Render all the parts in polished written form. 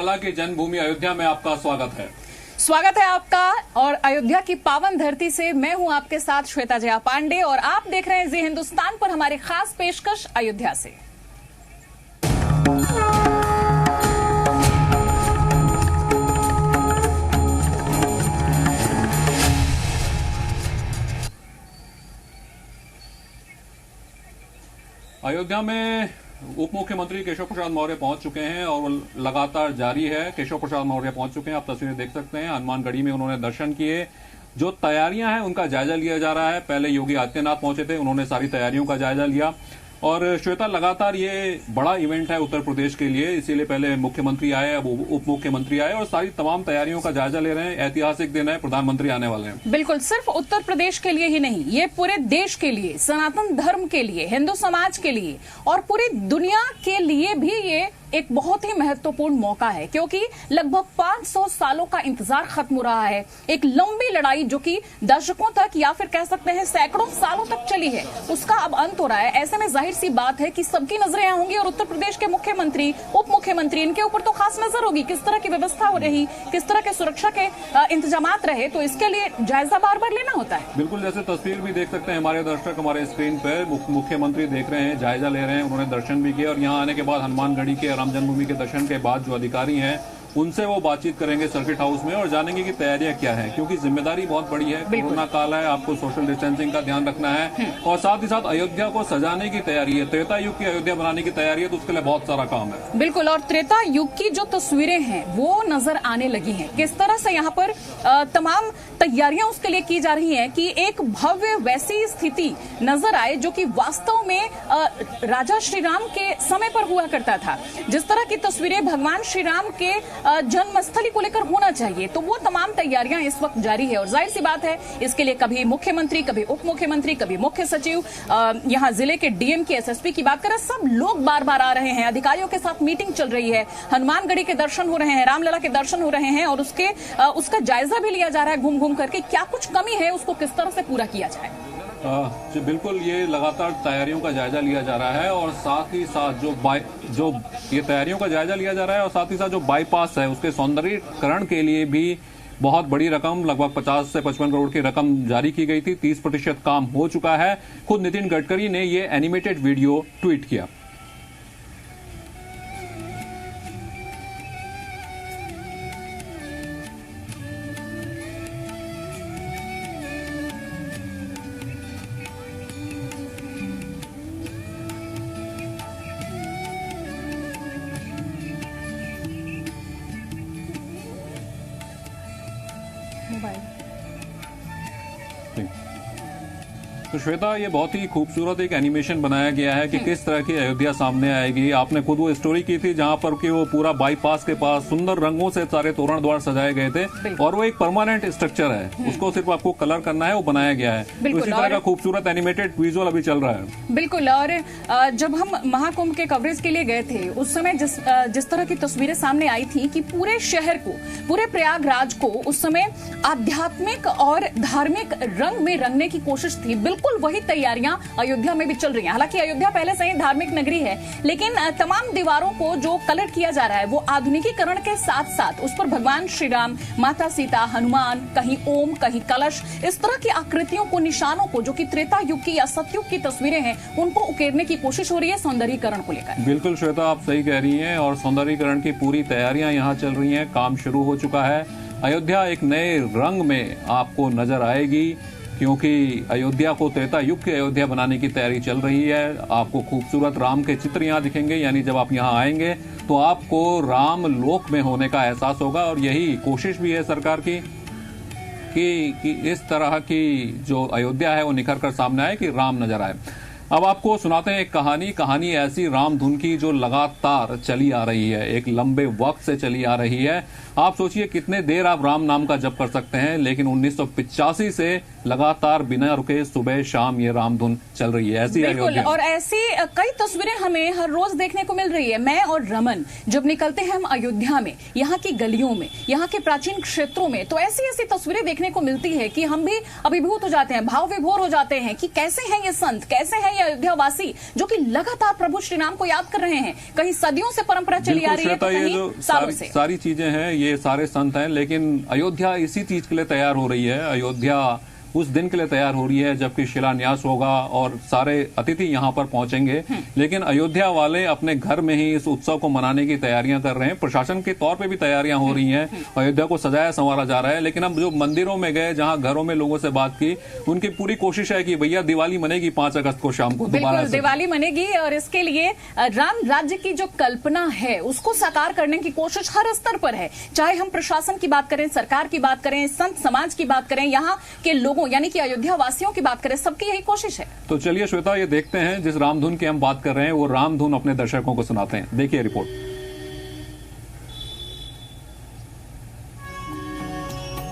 की जन्मभूमि अयोध्या में आपका स्वागत है आपका। और अयोध्या की पावन धरती से मैं हूं आपके साथ श्वेता जया पांडे और आप देख रहे हैं जी हिंदुस्तान पर हमारी खास पेशकश अयोध्या से। अयोध्या में उप मुख्यमंत्री केशव प्रसाद मौर्य पहुंच चुके हैं और लगातार जारी है। केशव प्रसाद मौर्य पहुंच चुके हैं, आप तस्वीरें देख सकते हैं। हनुमानगढ़ी में उन्होंने दर्शन किए। जो तैयारियां हैं उनका जायजा लिया जा रहा है। पहले योगी आदित्यनाथ पहुंचे थे, उन्होंने सारी तैयारियों का जायजा लिया। और श्वेता, लगातार ये बड़ा इवेंट है उत्तर प्रदेश के लिए, इसीलिए पहले मुख्यमंत्री आए, अब उप मुख्यमंत्री आए और सारी तमाम तैयारियों का जायजा ले रहे हैं। ऐतिहासिक दिन है, प्रधानमंत्री आने वाले हैं। बिल्कुल, सिर्फ उत्तर प्रदेश के लिए ही नहीं, ये पूरे देश के लिए, सनातन धर्म के लिए, हिंदू समाज के लिए और पूरी दुनिया के लिए भी ये एक बहुत ही महत्वपूर्ण मौका है, क्योंकि लगभग 500 सालों का इंतजार खत्म हो रहा है। एक लंबी लड़ाई जो कि दशकों तक या फिर कह सकते हैं सैकड़ों सालों तक चली है, उसका अब अंत हो रहा है। ऐसे में जाहिर सी बात है कि सबकी नजरें यहां होंगी और उत्तर प्रदेश के मुख्यमंत्री, उप मुख्यमंत्री, इनके ऊपर तो खास नजर होगी। किस तरह की व्यवस्था हो रही, किस तरह के सुरक्षा के इंतजामात रहे, तो इसके लिए जायजा बार बार लेना होता है। बिल्कुल, जैसे तस्वीर भी देख सकते हैं हमारे दर्शक हमारे स्क्रीन पर, मुख्यमंत्री देख रहे हैं, जायजा ले रहे हैं। उन्होंने दर्शन भी किए और यहाँ आने के बाद हनुमानगढ़ी के राम जन्मभूमि के दर्शन के बाद जो अधिकारी हैं उनसे वो बातचीत करेंगे सर्किट हाउस में और जानेंगे कि तैयारियां क्या है, क्योंकि जिम्मेदारी बहुत बड़ी है। कोरोना काल है, आपको सोशल डिस्टेंसिंग का ध्यान रखना है और साथ ही साथ अयोध्या को सजाने की तैयारी है, त्रेता युग की अयोध्या बनाने की तैयारी है, तो उसके लिए बहुत सारा काम है। बिल्कुल, और त्रेता युग की जो तस्वीरें हैं वो नजर आने लगी हैं। किस तरह से यहाँ पर तमाम तैयारियां उसके लिए की जा रही हैं कि एक भव्य वैसी स्थिति नजर आए जो कि वास्तव में राजा श्री राम के समय पर हुआ करता था। जिस तरह की तस्वीरें भगवान श्री राम के जन्मस्थली को लेकर होना चाहिए, तो वो तमाम तैयारियां इस वक्त जारी है। और जाहिर सी बात है, इसके लिए कभी मुख्यमंत्री, कभी उप मुख्यमंत्री, कभी मुख्य सचिव, यहां जिले के डीएम की, एसएसपी की बात करें, सब लोग बार बार आ रहे हैं। अधिकारियों के साथ मीटिंग चल रही है, हनुमानगढ़ी के दर्शन हो रहे हैं, रामलला के दर्शन हो रहे हैं और उसका जायजा भी लिया जा रहा है घूम घूम करके, क्या कुछ कमी है उसको किस तरह से पूरा किया जाए। जी बिल्कुल, ये लगातार तैयारियों का जायजा लिया जा रहा है और साथ ही साथ जो ये तैयारियों का जायजा लिया जा रहा है और साथ ही साथ जो बाईपास है उसके सौंदर्यीकरण के लिए भी बहुत बड़ी रकम, लगभग 50 से 55 करोड़ की रकम जारी की गई थी। 30% काम हो चुका है। खुद नितिन गडकरी ने ये एनिमेटेड वीडियो ट्वीट किया। तो श्वेता, ये बहुत ही खूबसूरत एक एनिमेशन बनाया गया है कि किस तरह की अयोध्या सामने आएगी। आपने खुद वो स्टोरी की थी जहां पर कि वो पूरा बाईपास के पास सुंदर रंगों से सारे तोरण द्वार सजाए गए थे और वो एक परमानेंट स्ट्रक्चर है, उसको सिर्फ आपको कलर करना है, वो बनाया गया है। तो इसी तरह का खूबसूरत एनिमेटेड विजुअल अभी चल रहा है। बिल्कुल, और जब हम महाकुंभ के कवरेज के लिए गए थे उस समय जिस तरह की तस्वीरें सामने आई थी कि पूरे शहर को, पूरे प्रयागराज को उस समय आध्यात्मिक और धार्मिक रंग में रंगने की कोशिश थी। बिल्कुल वही तैयारियां अयोध्या में भी चल रही हैं। हालांकि अयोध्या पहले से ही धार्मिक नगरी है, लेकिन तमाम दीवारों को जो कलर किया जा रहा है वो आधुनिकीकरण के साथ साथ उस पर भगवान श्री राम, माता सीता, हनुमान, कहीं ओम, कहीं कलश, इस तरह की आकृतियों को, निशानों को, जो कि त्रेता युग की या सतयुग की तस्वीरें हैं, उनको उकेरने की कोशिश हो रही है सौंदर्यीकरण को लेकर। बिल्कुल श्वेता, आप सही कह रही हैं और सौंदर्यीकरण की पूरी तैयारियां यहाँ चल रही हैं। काम शुरू हो चुका है। अयोध्या एक नए रंग में आपको नजर आएगी, क्योंकि अयोध्या को त्रेता युग की अयोध्या बनाने की तैयारी चल रही है। आपको खूबसूरत राम के चित्र यहाँ दिखेंगे, यानी जब आप यहाँ आएंगे तो आपको राम लोक में होने का एहसास होगा। और यही कोशिश भी है सरकार की कि इस तरह की जो अयोध्या है वो निखर कर सामने आए, कि राम नजर आए। अब आपको सुनाते हैं एक कहानी ऐसी राम धुन की जो लगातार चली आ रही है, एक लंबे वक्त से चली आ रही है। आप सोचिए कितने देर आप राम नाम का जप कर सकते हैं, लेकिन 1985 से लगातार बिना रुके सुबह शाम ये राम धुन चल रही है। ऐसी अयोध्या, और ऐसी कई तस्वीरें हमें हर रोज देखने को मिल रही है। मैं और रमन जब निकलते हैं हम अयोध्या में, यहाँ की गलियों में, यहाँ के प्राचीन क्षेत्रों में, तो ऐसी ऐसी तस्वीरें देखने को मिलती है कि हम भी अभिभूत हो जाते हैं, भाव विभोर हो जाते हैं कि कैसे हैं ये संत, कैसे हैं है अयोध्या वासी जो कि लगातार प्रभु श्री राम को याद कर रहे हैं। कहीं सदियों से परंपरा चली आ रही है, तो कहीं सालों से। सारी चीजें हैं, ये सारे संत हैं, लेकिन अयोध्या इसी चीज के लिए तैयार हो रही है। अयोध्या उस दिन के लिए तैयार हो रही है जबकि शिलान्यास होगा और सारे अतिथि यहाँ पर पहुंचेंगे। लेकिन अयोध्या वाले अपने घर में ही इस उत्सव को मनाने की तैयारियां कर रहे हैं। प्रशासन के तौर पे भी तैयारियां हो रही हैं, अयोध्या को सजाया संवारा जा रहा है। लेकिन अब जो मंदिरों में गए, जहां घरों में लोगों से बात की, उनकी पूरी कोशिश है कि भैया दिवाली मनेगी 5 अगस्त को शाम को दोबारा दिवाली मनेगी, और इसके लिए राम राज्य की जो कल्पना है उसको साकार करने की कोशिश हर स्तर पर है। चाहे हम प्रशासन की बात करें, सरकार की बात करें, संत समाज की बात करें, यहाँ के लोगों यानी कि अयोध्या वासियों की बात करें, सबकी यही कोशिश है। तो चलिए श्वेता, ये देखते हैं जिस रामधुन की हम बात कर रहे हैं वो रामधुन अपने दर्शकों को सुनाते हैं। देखिए रिपोर्ट।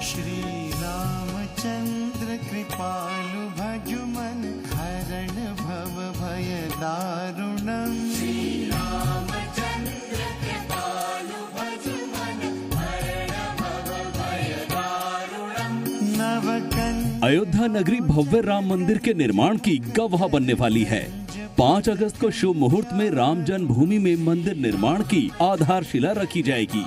श्री रामचंद्र कृपालु भजुमन हरण भव भय दारुणम। अयोध्या नगरी भव्य राम मंदिर के निर्माण की गवाह बनने वाली है। 5 अगस्त को शुभ मुहूर्त में राम जन्मभूमि में मंदिर निर्माण की आधारशिला रखी जाएगी,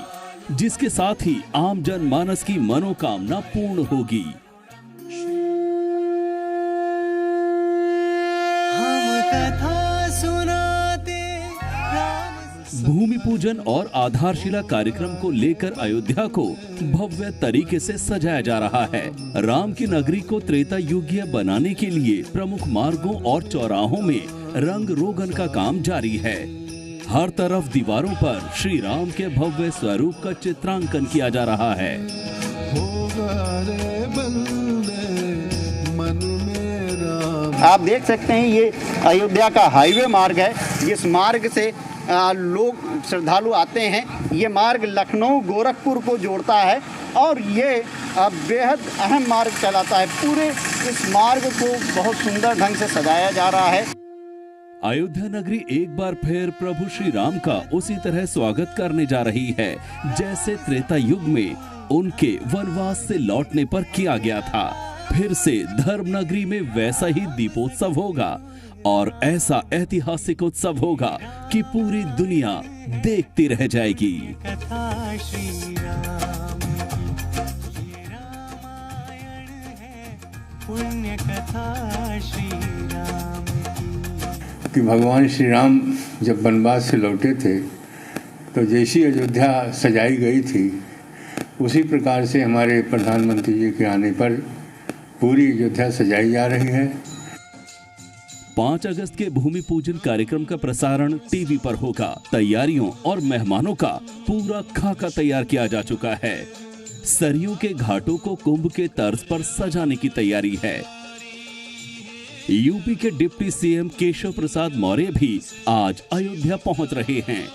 जिसके साथ ही आम जनमानस की मनोकामना पूर्ण होगी। हम कथा सुनाते भूमि पूजन और आधारशिला कार्यक्रम को लेकर अयोध्या को भव्य तरीके से सजाया जा रहा है। राम की नगरी को त्रेता युगीय बनाने के लिए प्रमुख मार्गों और चौराहों में रंग रोगन का काम जारी है। हर तरफ दीवारों पर श्री राम के भव्य स्वरूप का चित्रांकन किया जा रहा है। आप देख सकते हैं ये अयोध्या का हाईवे मार्ग है। जिस मार्ग से लोग श्रद्धालु आते हैं, ये मार्ग लखनऊ गोरखपुर को जोड़ता है और ये बेहद अहम मार्ग कहलाता है। पूरे इस मार्ग को बहुत सुंदर ढंग से सजाया जा रहा है। अयोध्या नगरी एक बार फिर प्रभु श्री राम का उसी तरह स्वागत करने जा रही है जैसे त्रेता युग में उनके वनवास से लौटने पर किया गया था। फिर से धर्म नगरी में वैसा ही दीपोत्सव होगा और ऐसा ऐतिहासिक उत्सव होगा कि पूरी दुनिया देखती रह जाएगी। कथा श्री राम की, ये रामायण है, पुण्य कथा श्री राम की। कि भगवान श्री राम जब वनवास से लौटे थे तो जैसी अयोध्या सजाई गई थी उसी प्रकार से हमारे प्रधानमंत्री जी के आने पर पूरी अयोध्या सजाई जा रही है। 5 अगस्त के भूमि पूजन कार्यक्रम का प्रसारण टीवी पर होगा। तैयारियों और मेहमानों का पूरा खाका तैयार किया जा चुका है। सरयू के घाटों को कुंभ के तर्ज पर सजाने की तैयारी है। यूपी के डिप्टी सीएम केशव प्रसाद मौर्य भी आज अयोध्या पहुंच रहे हैं।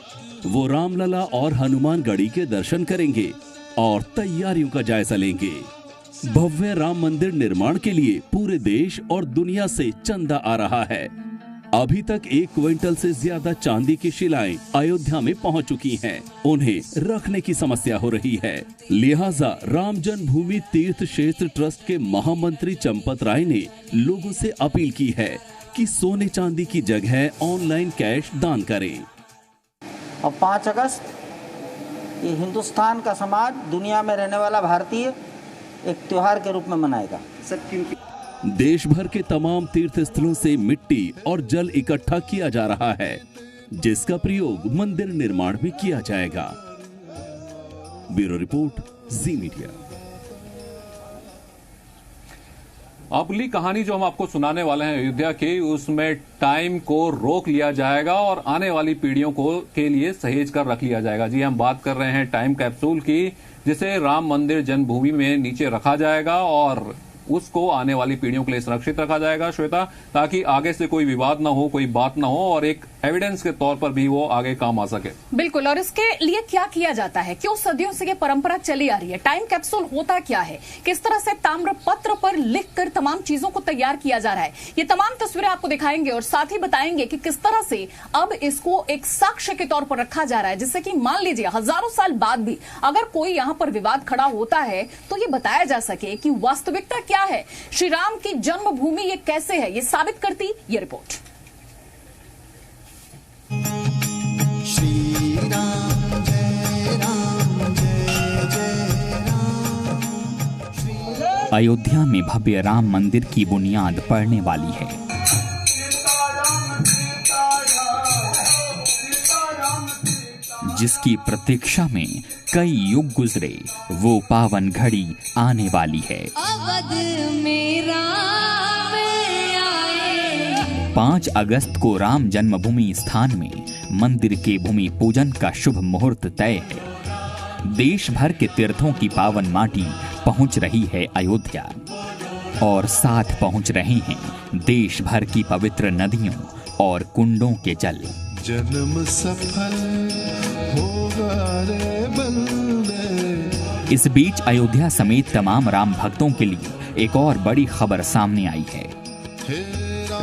वो रामलला और हनुमानगढ़ी के दर्शन करेंगे और तैयारियों का जायजा लेंगे। भव्य राम मंदिर निर्माण के लिए पूरे देश और दुनिया से चंदा आ रहा है। अभी तक 1 क्विंटल से ज्यादा चांदी की शिलाएं अयोध्या में पहुंच चुकी हैं। उन्हें रखने की समस्या हो रही है। लिहाजा राम जन्मभूमि तीर्थ क्षेत्र ट्रस्ट के महामंत्री चंपत राय ने लोगों से अपील की है कि सोने चांदी की जगह ऑनलाइन कैश दान करें। अब 5 अगस्त ये हिंदुस्तान का समाज, दुनिया में रहने वाला भारतीय एक त्योहार के रूप में मनाएगा। देश भर के तमाम तीर्थ स्थलों से मिट्टी और जल इकट्ठा किया जा रहा है, जिसका प्रयोग मंदिर निर्माण में किया जाएगा। ब्यूरो रिपोर्ट, जी मीडिया। अगली कहानी जो हम आपको सुनाने वाले हैं अयोध्या की, उसमें टाइम को रोक लिया जाएगा और आने वाली पीढ़ियों को के लिए सहेज कर रख लिया जाएगा। जी, हम बात कर रहे हैं टाइम कैप्सूल की, जिसे राम मंदिर जन्मभूमि में नीचे रखा जाएगा और उसको आने वाली पीढ़ियों के लिए सुरक्षित रखा जाएगा श्वेता, ताकि आगे से कोई विवाद ना हो, कोई बात ना हो और एक एविडेंस के तौर पर भी वो आगे काम आ सके। बिल्कुल। और इसके लिए क्या किया जाता है, क्यों सदियों से ये परंपरा चली आ रही है, टाइम कैप्सूल होता क्या है, किस तरह से ताम्र पत्र पर लिखकर तमाम चीजों को तैयार किया जा रहा है, ये तमाम तस्वीरें आपको दिखाएंगे और साथ ही बताएंगे कि किस तरह से अब इसको एक साक्ष्य के तौर पर रखा जा रहा है, जिससे कि मान लीजिए हजारों साल बाद भी अगर कोई यहां पर विवाद खड़ा होता है तो ये बताया जा सके कि वास्तविकता क्या है, श्री राम की जन्मभूमि ये कैसे है, ये साबित करती ये रिपोर्ट। अयोध्या में भव्य राम मंदिर की बुनियाद पड़ने वाली है। जिसकी प्रतीक्षा में कई युग गुजरे, वो पावन घड़ी आने वाली है। 5 अगस्त को राम जन्मभूमि स्थान में मंदिर के भूमि पूजन का शुभ मुहूर्त तय है। देश भर के तीर्थों की पावन माटी पहुंच रही है अयोध्या और साथ पहुंच रहे हैं देश भर की पवित्र नदियों और कुंडों के जल। जन्म सफल होगा रे बंदे। इस बीच अयोध्या समेत तमाम राम भक्तों के लिए एक और बड़ी खबर सामने आई है।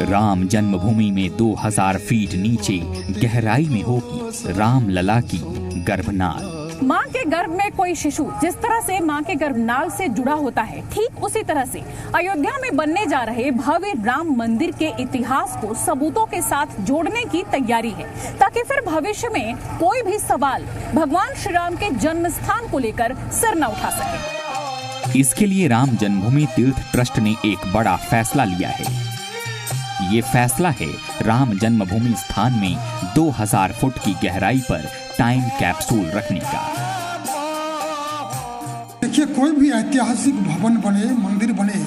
राम जन्मभूमि में 2000 फीट नीचे गहराई में होगी रामलला की गर्भनाल। माँ के गर्भ में कोई शिशु जिस तरह से माँ के गर्भनाल से जुड़ा होता है, ठीक उसी तरह से अयोध्या में बनने जा रहे भव्य राम मंदिर के इतिहास को सबूतों के साथ जोड़ने की तैयारी है, ताकि फिर भविष्य में कोई भी सवाल भगवान श्री राम के जन्म स्थान को लेकर सिर न उठा सके। इसके लिए राम जन्मभूमि तीर्थ ट्रस्ट ने एक बड़ा फैसला लिया है। ये फैसला है राम जन्मभूमि स्थान में 2000 फुट की गहराई पर टाइम कैप्सूल रखने का। देखिए, कोई भी ऐतिहासिक भवन बने, मंदिर बने,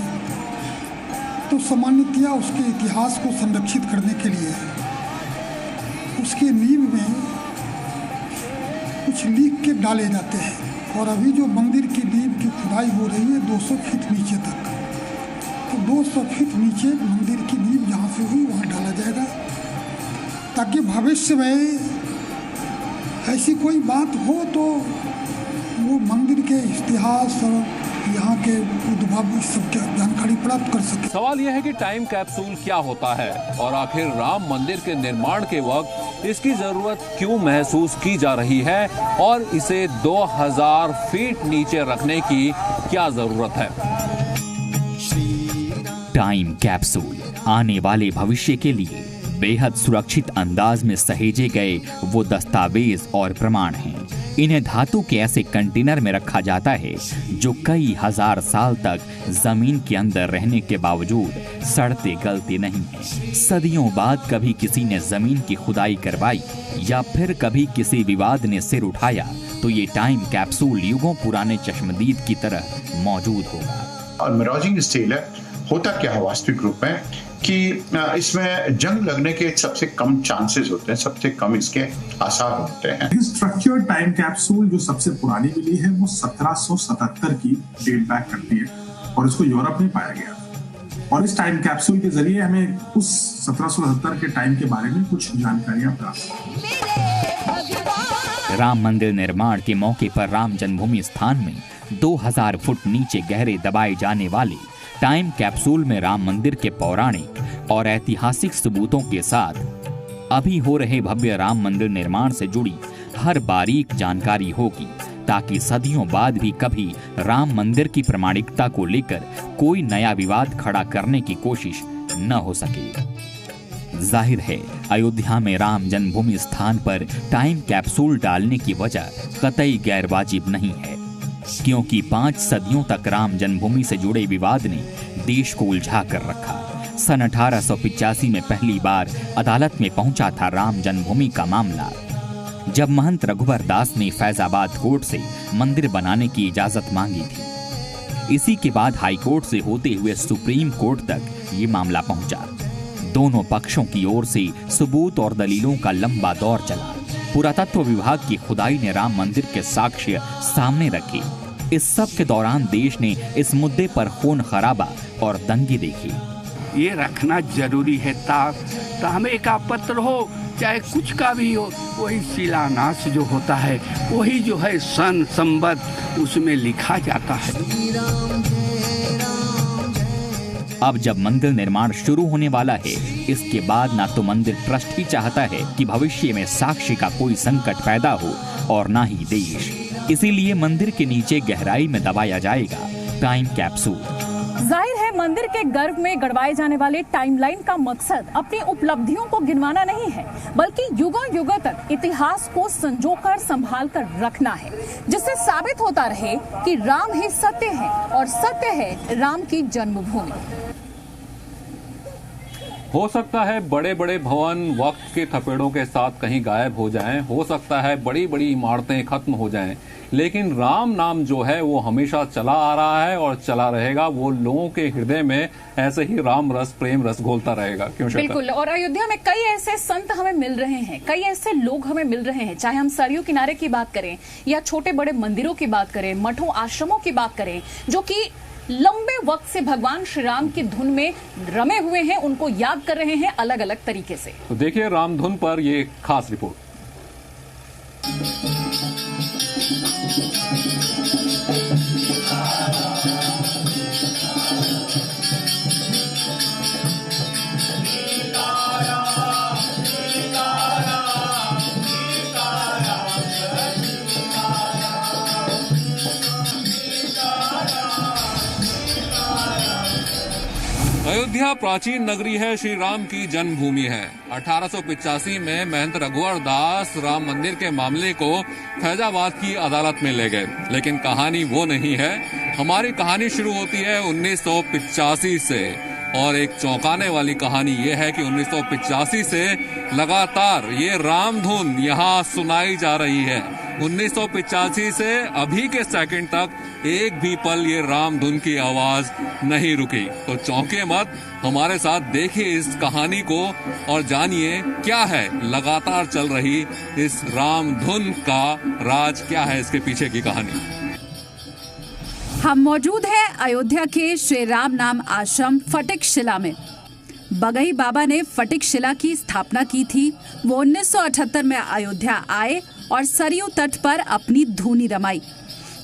तो सामान्यतया उसके इतिहास को संरक्षित करने के लिए उसके नींव में कुछ लिख के डाले जाते हैं। और अभी जो मंदिर की नींव की खुदाई हो रही है 200 फीट नीचे तक, तो 200 फीट नीचे मंदिर की नींव जहाँ से हुई वहाँ डाला जाएगा, ताकि भविष्य में ऐसी कोई बात हो तो वो मंदिर के इतिहास और यहाँ के उद्भव सब जानकारी प्राप्त कर सके। सवाल यह है कि टाइम कैप्सूल क्या होता है और आखिर राम मंदिर के निर्माण के वक्त इसकी जरूरत क्यों महसूस की जा रही है और इसे 2000 फीट नीचे रखने की क्या जरूरत है। टाइम कैप्सूल आने वाले भविष्य के लिए बेहद सुरक्षित अंदाज में सहेजे गए वो दस्तावेज और प्रमाण हैं। इन्हें धातु के ऐसे कंटेनर में रखा जाता है जो कई हजार साल तक जमीन के अंदर रहने के बावजूद सड़ते गलते नहीं हैं। सदियों बाद कभी किसी ने जमीन की खुदाई करवाई या फिर कभी किसी विवाद ने सिर उठाया तो ये टाइम कैप्सूल युगों पुराने चश्मदीद की तरह मौजूद होगा। और मिराजिंग स्टील होता क्या है वास्तविक रूप में कि इसमें जंग लगने के सबसे कम चांसेस होते हैं, सबसे कम इसके आसार होते हैं। स्ट्रक्चर्ड टाइम कैप्सूल जो सबसे पुरानी मिली है वो 1777 की डेट बैक करती है और इसको यूरोप में पाया गया। और इस टाइम कैप्सूल के जरिए हमें उस 1777 के टाइम के बारे में कुछ जानकारियां प्राप्त। राम मंदिर निर्माण के मौके पर राम जन्मभूमि स्थान में 2000 फुट नीचे गहरे दबाए जाने वाले टाइम कैप्सूल में राम मंदिर के पौराणिक और ऐतिहासिक सबूतों के साथ अभी हो रहे भव्य राम मंदिर निर्माण से जुड़ी हर बारीक जानकारी होगी, ताकि सदियों बाद भी कभी राम मंदिर की प्रामाणिकता को लेकर कोई नया विवाद खड़ा करने की कोशिश न हो सके। जाहिर है अयोध्या में राम जन्मभूमि स्थान पर टाइम कैप्सूल डालने की वजह कतई गैर वाजिब नहीं है, क्योंकि 5 सदियों तक राम जन्मभूमि से जुड़े विवाद ने देश को उलझा कर रखा। सन 1885 में पहली बार अदालत में पहुंचा था राम जन्मभूमि का मामला, जब महंत रघुवर दास ने फैजाबाद कोर्ट से मंदिर बनाने की इजाजत मांगी थी। इसी के बाद हाई कोर्ट से होते हुए सुप्रीम कोर्ट तक ये मामला पहुंचा। दोनों पक्षों की ओर से सबूत और दलीलों का लंबा दौर चला। पुरातत्व विभाग की खुदाई ने राम मंदिर के साक्ष्य सामने रखे। इस सब के दौरान देश ने इस मुद्दे पर खून खराबा और दंगे देखे। ये रखना जरूरी है, तांबे का पत्र हो चाहे कुछ का भी हो, वही शिलान्यास जो होता है वही जो है सन संबत उसमें लिखा जाता है। अब जब मंदिर निर्माण शुरू होने वाला है, इसके बाद ना तो मंदिर ट्रस्ट ही चाहता है कि भविष्य में साक्ष्य का कोई संकट पैदा हो और ना ही देश। इसीलिए मंदिर के नीचे गहराई में दबाया जाएगा टाइम कैप्सूल। जाहिर है मंदिर के गर्भ में गड़वाए जाने वाले टाइमलाइन का मकसद अपनी उपलब्धियों को गिनवाना नहीं है, बल्कि युगों युगों तक इतिहास को संजोकर संभाल कर रखना है, जिससे साबित होता रहे कि राम ही सत्य है और सत्य है राम की जन्मभूमि। हो सकता है बड़े बड़े भवन वक्त के थपेड़ों के साथ कहीं गायब हो जाएं, हो सकता है बड़ी बड़ी इमारतें खत्म हो जाएं, लेकिन राम नाम जो है वो हमेशा चला आ रहा है और चला रहेगा। वो लोगों के हृदय में ऐसे ही राम रस प्रेम रस घोलता रहेगा। क्यों श्वेता? बिल्कुल। और अयोध्या में कई ऐसे संत हमें मिल रहे हैं, कई ऐसे लोग हमें मिल रहे हैं, चाहे हम सरयू किनारे की बात करें या छोटे बड़े मंदिरों की बात करें, मठों आश्रमों की बात करें, जो कि लंबे वक्त से भगवान श्री राम की धुन में रमे हुए हैं, उनको याद कर रहे हैं अलग अलग तरीके से। तो देखिए राम धुन पर ये खास रिपोर्ट। अयोध्या प्राचीन नगरी है, श्री राम की जन्मभूमि है। 1885 में महंत रघुवर दास राम मंदिर के मामले को फैजाबाद की अदालत में ले गए, लेकिन कहानी वो नहीं है। हमारी कहानी शुरू होती है 1985 से, और एक चौंकाने वाली कहानी ये है कि 1985 से लगातार ये राम धुन यहाँ सुनाई जा रही है। 1985 से अभी के सेकंड तक एक भी पल ये राम धुन की आवाज नहीं रुकी। तो चौंके मत, हमारे साथ देखिए इस कहानी को और जानिए क्या है लगातार चल रही इस राम धुन का राज, क्या है इसके पीछे की कहानी। हम मौजूद हैं अयोध्या के श्री राम नाम आश्रम फटिक शिला में। बगही बाबा ने फटिक शिला की स्थापना की थी। वो 1978 में अयोध्या आए और सरयू तट पर अपनी धूनी रमाई।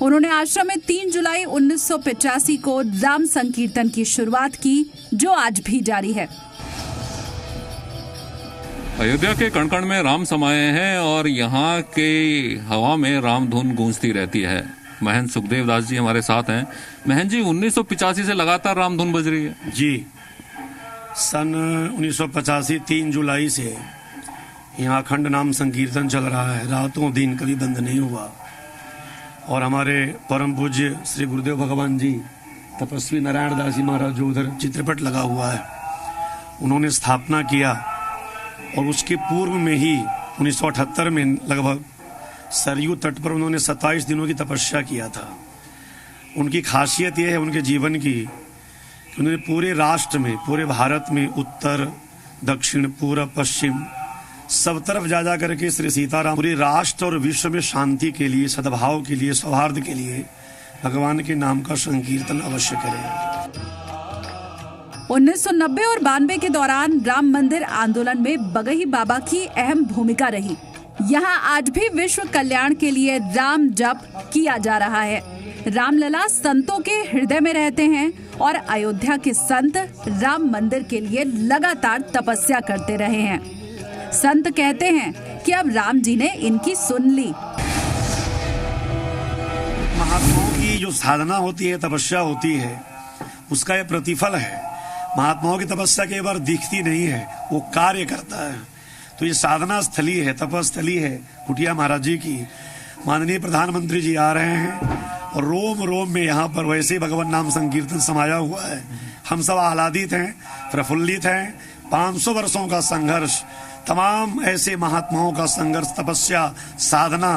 उन्होंने आश्रम में 3 जुलाई 1985 को राम संकीर्तन की शुरुआत की, जो आज भी जारी है। अयोध्या के कण कण में राम समाये हैं और यहाँ के हवा में राम धुन गूंजती रहती है। महंत सुखदेव दास जी हमारे साथ हैं। महंत जी, 1985 से लगातार राम धुन बज रही है। जी, सन 1985 3 जुलाई से यहाँ अखंड नाम संकीर्तन चल रहा है, रातों दिन कभी बंद नहीं हुआ। और हमारे परम पूज्य श्री गुरुदेव भगवान जी तपस्वी नारायण दास जी महाराज जो उधर चित्रपट लगा हुआ है, उन्होंने स्थापना किया। और उसके पूर्व में ही 1978 में लगभग सरयू तट पर उन्होंने 27 दिनों की तपस्या किया था। उनकी खासियत यह है उनके जीवन की कि उन्होंने पूरे राष्ट्र में, पूरे भारत में, उत्तर दक्षिण पूर्व पश्चिम सब तरफ जा करके श्री सीताराम पूरे राष्ट्र और विश्व में शांति के लिए, सद्भाव के लिए, सौहार्द के लिए भगवान के नाम का संकीर्तन अवश्य करें। 1990 और 92 के दौरान राम मंदिर आंदोलन में बगही बाबा की अहम भूमिका रही। यहाँ आज भी विश्व कल्याण के लिए राम जप किया जा रहा है। रामलला संतों के हृदय में रहते हैं और अयोध्या के संत राम मंदिर के लिए लगातार तपस्या करते रहे हैं। संत कहते हैं कि अब राम जी ने इनकी सुन ली। महात्माओं की जो साधना होती है, तपस्या होती है, उसका यह प्रतिफल है। महात्माओं की तपस्या कई बार दिखती नहीं है, वो कार्य करता है। तो ये साधना स्थली है, तपस्थली है कुटिया महाराज जी की। माननीय प्रधानमंत्री जी आ रहे हैं और रोम रोम में यहाँ पर वैसे भगवान नाम संकीर्तन समाया हुआ है। हम सब आह्लादित हैं, प्रफुल्लित हैं। 500 वर्षों का संघर्ष, तमाम ऐसे महात्माओं का संघर्ष, तपस्या, साधना,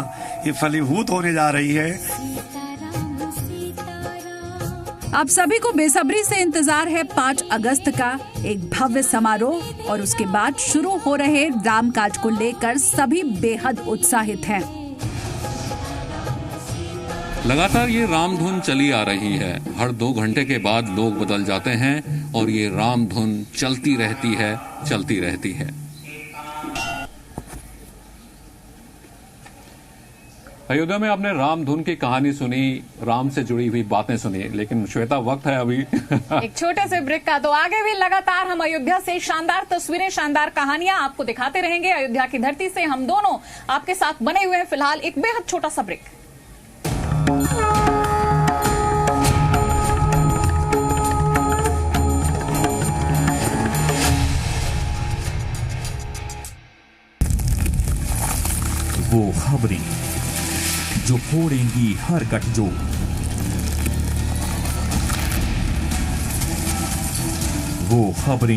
ये फलीभूत होने जा रही है। आप सभी को बेसब्री से इंतजार है 5 अगस्त का एक भव्य समारोह, और उसके बाद शुरू हो रहे रामकाज को लेकर सभी बेहद उत्साहित हैं। लगातार ये राम धुन चली आ रही है। हर 2 घंटे के बाद लोग बदल जाते हैं और ये राम धुन चलती रहती है, चलती रहती है। अयोध्या में आपने राम धुन की कहानी सुनी, राम से जुड़ी हुई बातें सुनी, लेकिन श्वेता वक्त है अभी एक छोटे से ब्रेक का। तो आगे भी लगातार हम अयोध्या से शानदार तस्वीरें, शानदार कहानियां आपको दिखाते रहेंगे। अयोध्या की धरती से हम दोनों आपके साथ बने हुए हैं। फिलहाल एक बेहद छोटा सा ब्रेक। खबरें जो फोड़ेंगी हर गठजोड़। वो खबरें